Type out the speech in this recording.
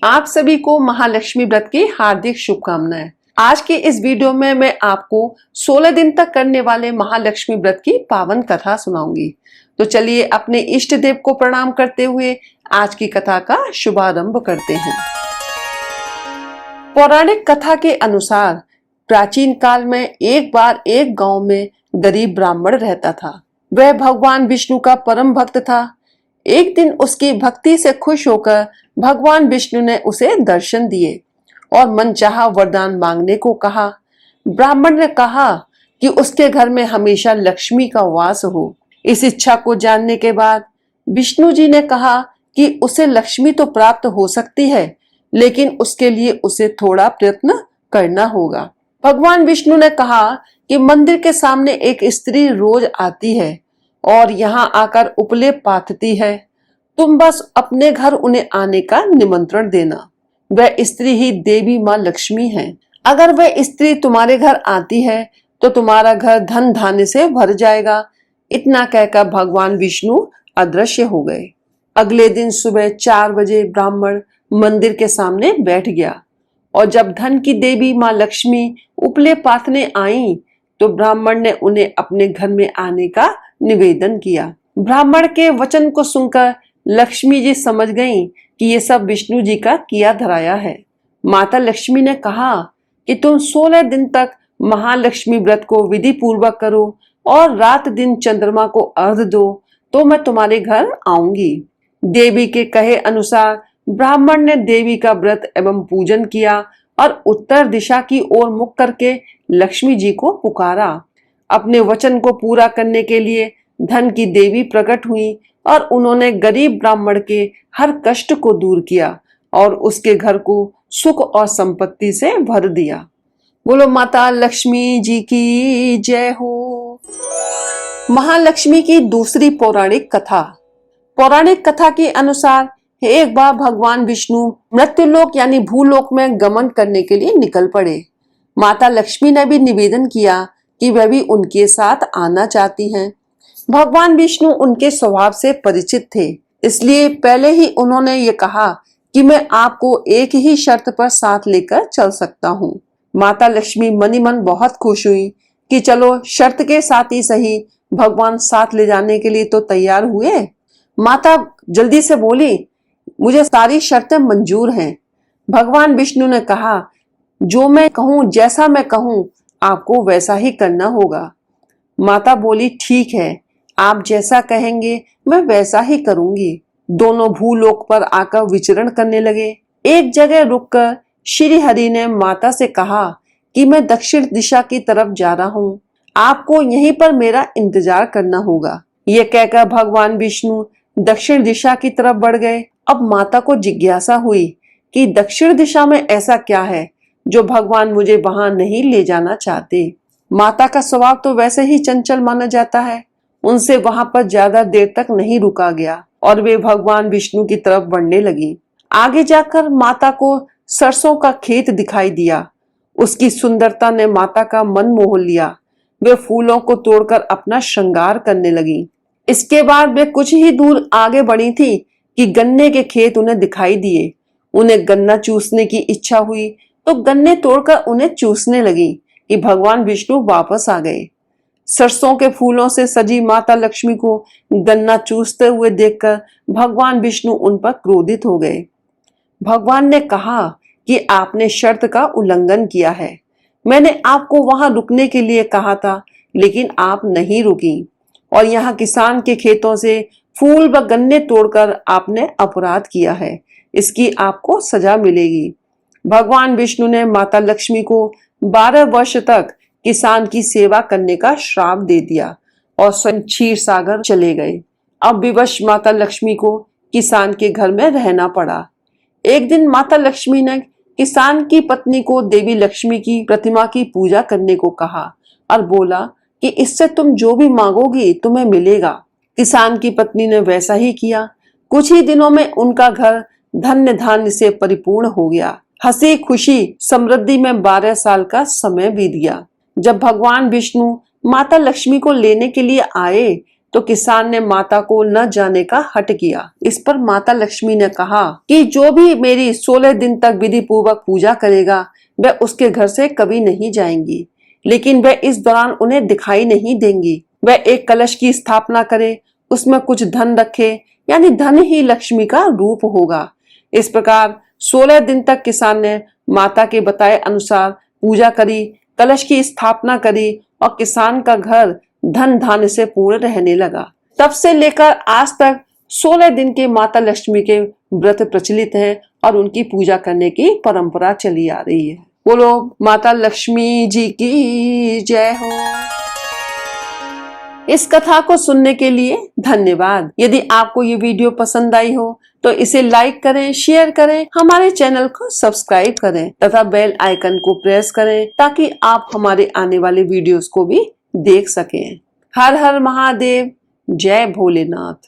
आप सभी को महालक्ष्मी व्रत की हार्दिक शुभकामनाएं। आज के इस वीडियो में मैं आपको 16 दिन तक करने वाले महालक्ष्मी व्रत की पावन कथा सुनाऊंगी। तो चलिए अपने इष्ट देव को प्रणाम करते हुए आज की कथा का शुभारंभ करते हैं। पौराणिक कथा के अनुसार प्राचीन काल में एक बार एक गांव में गरीब ब्राह्मण रहता था। वह भगवान विष्णु का परम भक्त था। एक दिन उसकी भक्ति से खुश होकर भगवान विष्णु ने उसे दर्शन दिए और मनचाहा वरदान मांगने को कहा। ब्राह्मण ने कहा कि उसके घर में हमेशा लक्ष्मी का वास हो। इस इच्छा को जानने के बाद विष्णु जी ने कहा कि उसे लक्ष्मी तो प्राप्त हो सकती है, लेकिन उसके लिए उसे थोड़ा प्रयत्न करना होगा। भगवान विष्णु ने कहा कि मंदिर के सामने एक स्त्री रोज आती है और यहाँ आकर उपले पाथती है। तुम बस अपने घर उन्हें आने का निमंत्रण देना। वह स्त्री ही देवी माँ लक्ष्मी है। अगर वह स्त्री तुम्हारे घर आती है तो तुम्हारा घर धन धान्य से भर जाएगा। इतना कहकर भगवान विष्णु अदृश्य हो गए। अगले दिन सुबह 4 बजे ब्राह्मण मंदिर के सामने बैठ गया और जब धन की देवी माँ लक्ष्मी उपले पाथने आई तो ब्राह्मण ने उन्हें अपने घर में आने का निवेदन किया। ब्राह्मण के वचन को सुनकर लक्ष्मी जी समझ गईं कि ये सब विष्णु जी का किया धराया है। माता लक्ष्मी ने कहा कि तुम 16 दिन तक महालक्ष्मी व्रत को विधि पूर्वक करो और रात दिन चंद्रमा को अर्घ दो तो मैं तुम्हारे घर आऊंगी। देवी के कहे अनुसार ब्राह्मण ने देवी का व्रत एवं पूजन किया और उत्तर दिशा की ओर मुख करके लक्ष्मी जी को पुकारा। अपने वचन को पूरा करने के लिए धन की देवी प्रकट हुई और उन्होंने गरीब ब्राह्मण के हर कष्ट को दूर किया और उसके घर को सुख और संपत्ति से भर दिया। बोलो माता लक्ष्मी जी की जय हो। महालक्ष्मी की दूसरी पौराणिक कथा। पौराणिक कथा के अनुसार एक बार भगवान विष्णु मृत्युलोक यानी भूलोक में गमन करने के लिए निकल पड़े। माता लक्ष्मी ने भी निवेदन किया कि वह भी उनके साथ आना चाहती हैं। भगवान विष्णु उनके स्वभाव से परिचित थे, इसलिए पहले ही उन्होंने ये कहा कि मैं आपको एक ही शर्त पर साथ लेकर चल सकता हूँ। माता लक्ष्मी मनी मन बहुत खुश हुई कि चलो शर्त के साथ ही सही, भगवान साथ ले जाने के लिए तो तैयार हुए। माता जल्दी से बोली, मुझे सारी शर्तें मंजूर हैं। भगवान विष्णु ने कहा, जो मैं कहूँ, जैसा मैं कहूँ, आपको वैसा ही करना होगा। माता बोली, ठीक है, आप जैसा कहेंगे मैं वैसा ही करूंगी। दोनों भूलोक पर आकर विचरण करने लगे। एक जगह रुककर श्री हरि ने माता से कहा कि मैं दक्षिण दिशा की तरफ जा रहा हूँ, आपको यहीं पर मेरा इंतजार करना होगा। ये कहकर भगवान विष्णु दक्षिण दिशा की तरफ बढ़ गए। अब माता को जिज्ञासा हुई कि दक्षिण दिशा में ऐसा क्या है जो भगवान मुझे वहां नहीं ले जाना चाहते। माता का स्वभाव तो वैसे ही चंचल माना जाता है। उनसे वहां पर ज्यादा देर तक नहीं रुका गया और वे भगवान विष्णु की तरफ बढ़ने लगी। आगे जाकर माता को सरसों का खेत दिखाई दिया। उसकी सुंदरता ने माता का मन मोह लिया। वे फूलों को तोड़कर अपना श्रृंगार करने लगी। इसके बाद वे कुछ ही दूर आगे बढ़ी थी कि गन्ने के खेत उन्हें दिखाई दिए। उन्हें गन्ना चूसने की इच्छा हुई तो गन्ने तोड़कर उन्हें चूसने लगी कि भगवान विष्णु वापस आ गए। सरसों के फूलों से सजी माता लक्ष्मी को गन्ना चूसते हुए देखकर भगवान विष्णु उन पर क्रोधित हो गए। भगवान ने कहा कि आपने शर्त का उल्लंघन किया है। मैंने आपको वहां रुकने के लिए कहा था, लेकिन आप नहीं रुकी और यहाँ किसान के खेतों से फूल व गन्ने तोड़कर आपने अपराध किया है। इसकी आपको सजा मिलेगी। भगवान विष्णु ने माता लक्ष्मी को 12 वर्ष तक किसान की सेवा करने का श्राप दे दिया और स्वयं क्षीर सागर चले गए। अब विवश माता लक्ष्मी को किसान के घर में रहना पड़ा। एक दिन माता लक्ष्मी ने किसान की पत्नी को देवी लक्ष्मी की प्रतिमा की पूजा करने को कहा और बोला कि इससे तुम जो भी मांगोगी तुम्हें मिलेगा। किसान की पत्नी ने वैसा ही किया। कुछ ही दिनों में उनका घर धन्य धान्य से परिपूर्ण हो गया। हंसी खुशी समृद्धि में 12 साल का समय बीत गया। जब भगवान विष्णु माता लक्ष्मी को लेने के लिए आए तो किसान ने माता को न जाने का हठ किया। इस पर माता लक्ष्मी ने कहा कि जो भी मेरी 16 दिन तक विधि पूर्वक पूजा करेगा वह उसके घर से कभी नहीं जाएंगी, लेकिन वह इस दौरान उन्हें दिखाई नहीं देंगी। वह एक कलश की स्थापना करे, उसमें कुछ धन रखे, यानी धन ही लक्ष्मी का रूप होगा। इस प्रकार 16 दिन तक किसान ने माता के बताए अनुसार पूजा करी, कलश की स्थापना करी और किसान का घर धन धान्य से पूर्ण रहने लगा। तब से लेकर आज तक 16 दिन के माता लक्ष्मी के व्रत प्रचलित हैं और उनकी पूजा करने की परंपरा चली आ रही है। बोलो माता लक्ष्मी जी की जय हो। इस कथा को सुनने के लिए धन्यवाद। यदि आपको ये वीडियो पसंद आई हो तो इसे लाइक करें, शेयर करें, हमारे चैनल को सब्सक्राइब करें तथा बेल आइकन को प्रेस करें ताकि आप हमारे आने वाले वीडियोस को भी देख सकें। हर हर महादेव, जय भोलेनाथ।